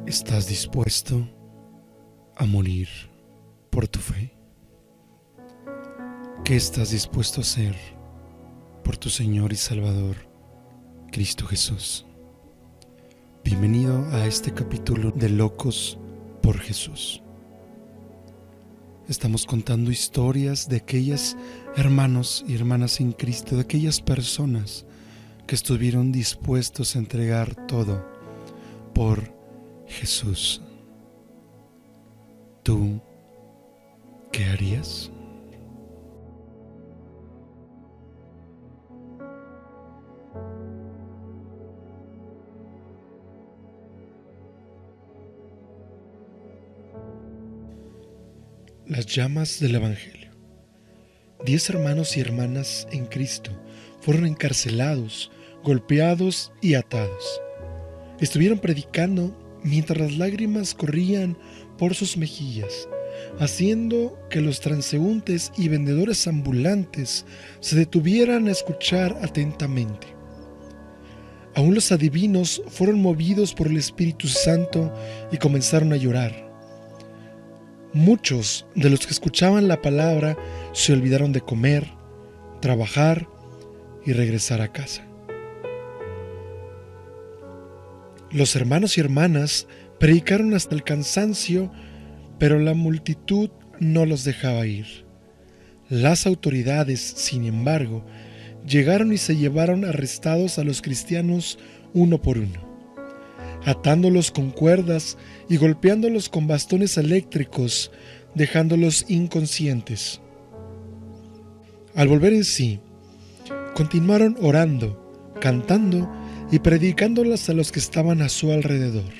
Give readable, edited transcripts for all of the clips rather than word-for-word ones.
¿Estás dispuesto a morir por tu fe? ¿Qué estás dispuesto a hacer por tu Señor y Salvador, Cristo Jesús? Bienvenido a este capítulo de Locos por Jesús. Estamos contando historias de aquellos hermanos y hermanas en Cristo, de aquellas personas que estuvieron dispuestos a entregar todo por Jesús. ¿Tú qué harías? Las llamas del Evangelio. 10 hermanos y hermanas en Cristo fueron encarcelados, golpeados y atados. Estuvieron predicando mientras las lágrimas corrían por sus mejillas, haciendo que los transeúntes y vendedores ambulantes se detuvieran a escuchar atentamente. Aún los adivinos fueron movidos por el Espíritu Santo y comenzaron a llorar. Muchos de los que escuchaban la palabra se olvidaron de comer, trabajar y regresar a casa. Los hermanos y hermanas predicaron hasta el cansancio, pero la multitud no los dejaba ir. Las autoridades, sin embargo, llegaron y se llevaron arrestados a los cristianos uno por uno, atándolos con cuerdas y golpeándolos con bastones eléctricos, dejándolos inconscientes. Al volver en sí, continuaron orando, cantando y predicándolas a los que estaban a su alrededor.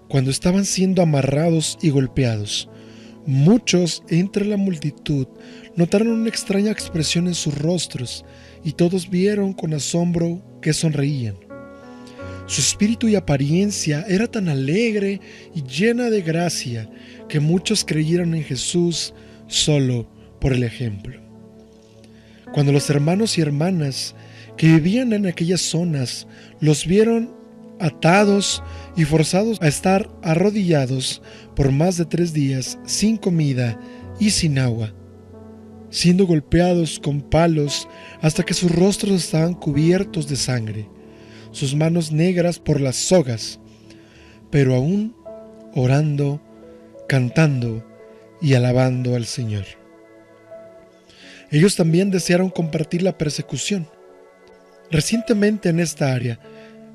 Cuando estaban siendo amarrados y golpeados, muchos entre la multitud notaron una extraña expresión en sus rostros y todos vieron con asombro que sonreían. Su espíritu y apariencia era tan alegre y llena de gracia que muchos creyeron en Jesús solo por el ejemplo. Cuando los hermanos y hermanas que vivían en aquellas zonas los vieron atados y forzados a estar arrodillados por más de 3 días sin comida y sin agua, siendo golpeados con palos hasta que sus rostros estaban cubiertos de sangre, sus manos negras por las sogas, pero aún orando, cantando y alabando al Señor. Ellos también desearon compartir la persecución. Recientemente en esta área,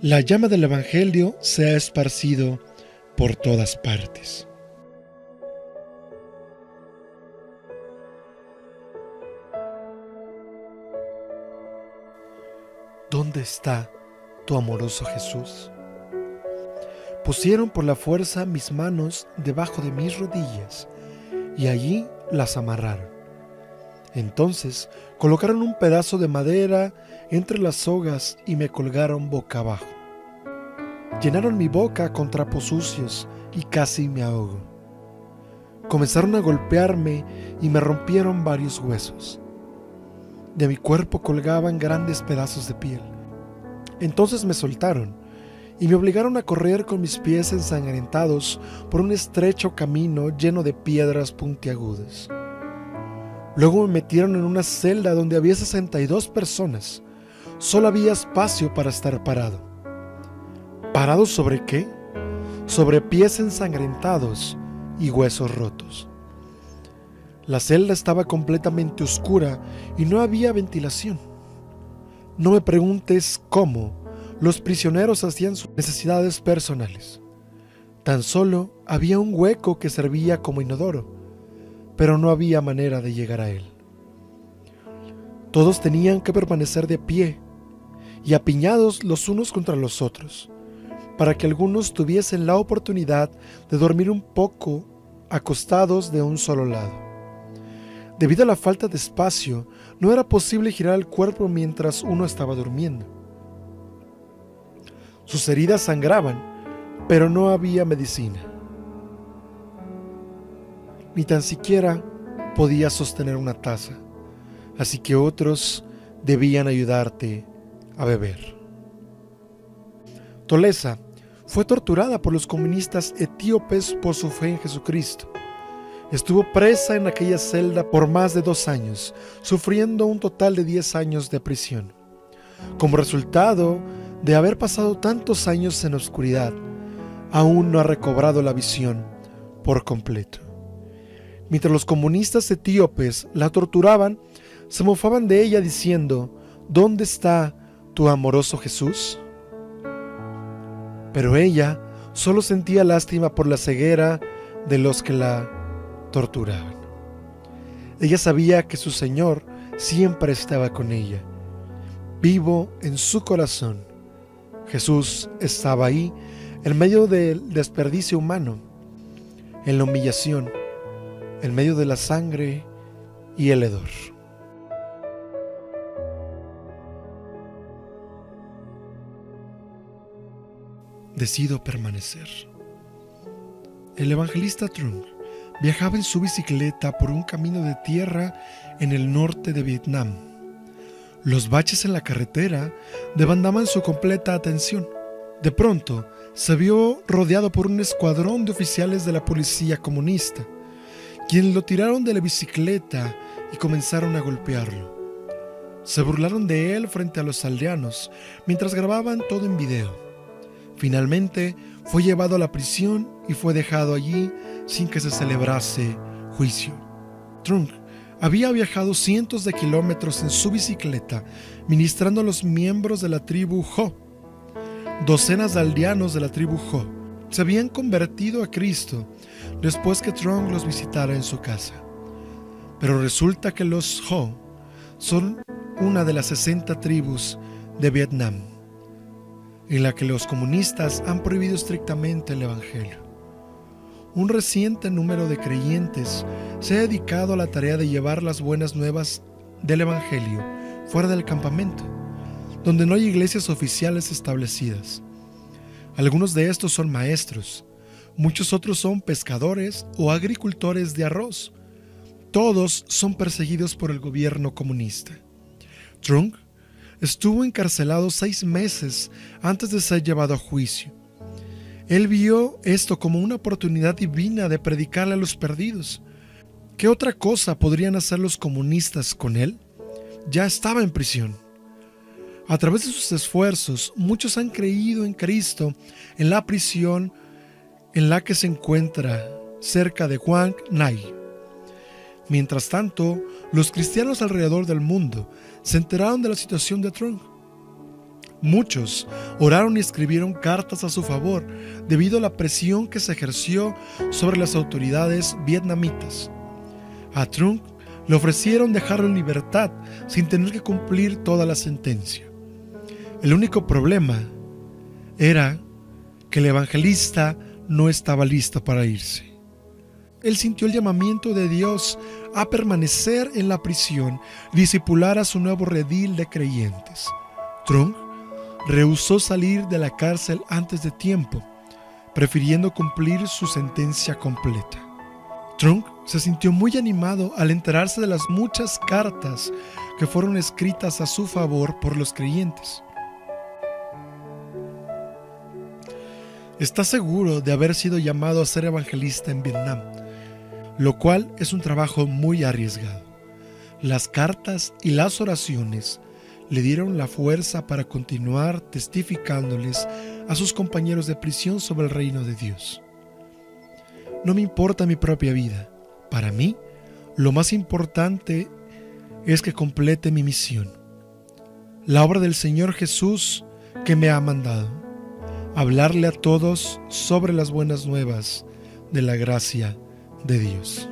la llama del Evangelio se ha esparcido por todas partes. ¿Dónde está tu amoroso Jesús? Pusieron por la fuerza mis manos debajo de mis rodillas y allí las amarraron. Entonces colocaron un pedazo de madera entre las sogas y me colgaron boca abajo. Llenaron mi boca con trapos sucios y casi me ahogo. Comenzaron a golpearme y me rompieron varios huesos. De mi cuerpo colgaban grandes pedazos de piel. Entonces me soltaron y me obligaron a correr con mis pies ensangrentados por un estrecho camino lleno de piedras puntiagudas. Luego me metieron en una celda donde había 62 personas. Solo había espacio para estar parado. ¿Parado sobre qué? Sobre pies ensangrentados y huesos rotos. La celda estaba completamente oscura y no había ventilación. No me preguntes cómo los prisioneros hacían sus necesidades personales. Tan solo había un hueco que servía como inodoro, pero no había manera de llegar a él. Todos tenían que permanecer de pie y apiñados los unos contra los otros, para que algunos tuviesen la oportunidad de dormir un poco acostados de un solo lado. Debido a la falta de espacio, no era posible girar el cuerpo mientras uno estaba durmiendo. Sus heridas sangraban, pero no había medicina. Ni tan siquiera podía sostener una taza, así que otros debían ayudarte a beber. Tolesa fue torturada por los comunistas etíopes por su fe en Jesucristo. Estuvo presa en aquella celda por más de 2 años, sufriendo un total de 10 años de prisión. Como resultado de haber pasado tantos años en la oscuridad, aún no ha recobrado la visión por completo. Mientras los comunistas etíopes la torturaban, se mofaban de ella diciendo: ¿dónde está tu amoroso Jesús? Pero ella solo sentía lástima por la ceguera de los que la torturaban. Ella sabía que su Señor siempre estaba con ella, vivo en su corazón. Jesús estaba ahí, en medio del desperdicio humano, en la humillación, en medio de la sangre y el hedor. Decido permanecer. El evangelista Trung viajaba en su bicicleta por un camino de tierra en el norte de Vietnam. Los baches en la carretera demandaban su completa atención. De pronto, se vio rodeado por un escuadrón de oficiales de la policía comunista, quienes lo tiraron de la bicicleta y comenzaron a golpearlo. Se burlaron de él frente a los aldeanos, mientras grababan todo en video. Finalmente, fue llevado a la prisión y fue dejado allí sin que se celebrase juicio. Trung había viajado cientos de kilómetros en su bicicleta, ministrando a los miembros de la tribu Ho. Docenas de aldeanos de la tribu Ho se habían convertido a Cristo después que Trung los visitara en su casa. Pero resulta que los Ho son una de las 60 tribus de Vietnam, en la que los comunistas han prohibido estrictamente el evangelio. Un reciente número de creyentes se ha dedicado a la tarea de llevar las buenas nuevas del evangelio fuera del campamento, donde no hay iglesias oficiales establecidas. Algunos de estos son maestros, muchos otros son pescadores o agricultores de arroz. Todos son perseguidos por el gobierno comunista. Trung estuvo encarcelado 6 meses antes de ser llevado a juicio. Él vio esto como una oportunidad divina de predicarle a los perdidos. ¿Qué otra cosa podrían hacer los comunistas con él? Ya estaba en prisión. A través de sus esfuerzos, muchos han creído en Cristo en la prisión en la que se encuentra cerca de Quang Ngai. Mientras tanto, los cristianos alrededor del mundo se enteraron de la situación de Trung. Muchos oraron y escribieron cartas a su favor debido a la presión que se ejerció sobre las autoridades vietnamitas. A Trung le ofrecieron dejarlo en libertad sin tener que cumplir toda la sentencia. El único problema era que el evangelista no estaba listo para irse. Él sintió el llamamiento de Dios a permanecer en la prisión y discipular a su nuevo redil de creyentes. Trung rehusó salir de la cárcel antes de tiempo, prefiriendo cumplir su sentencia completa. Trung se sintió muy animado al enterarse de las muchas cartas que fueron escritas a su favor por los creyentes. Está seguro de haber sido llamado a ser evangelista en Vietnam, lo cual es un trabajo muy arriesgado. Las cartas y las oraciones le dieron la fuerza para continuar testificándoles a sus compañeros de prisión sobre el reino de Dios. No me importa mi propia vida. Para mí, lo más importante es que complete mi misión, la obra del Señor Jesús que me ha mandado, hablarle a todos sobre las buenas nuevas de la gracia de Dios.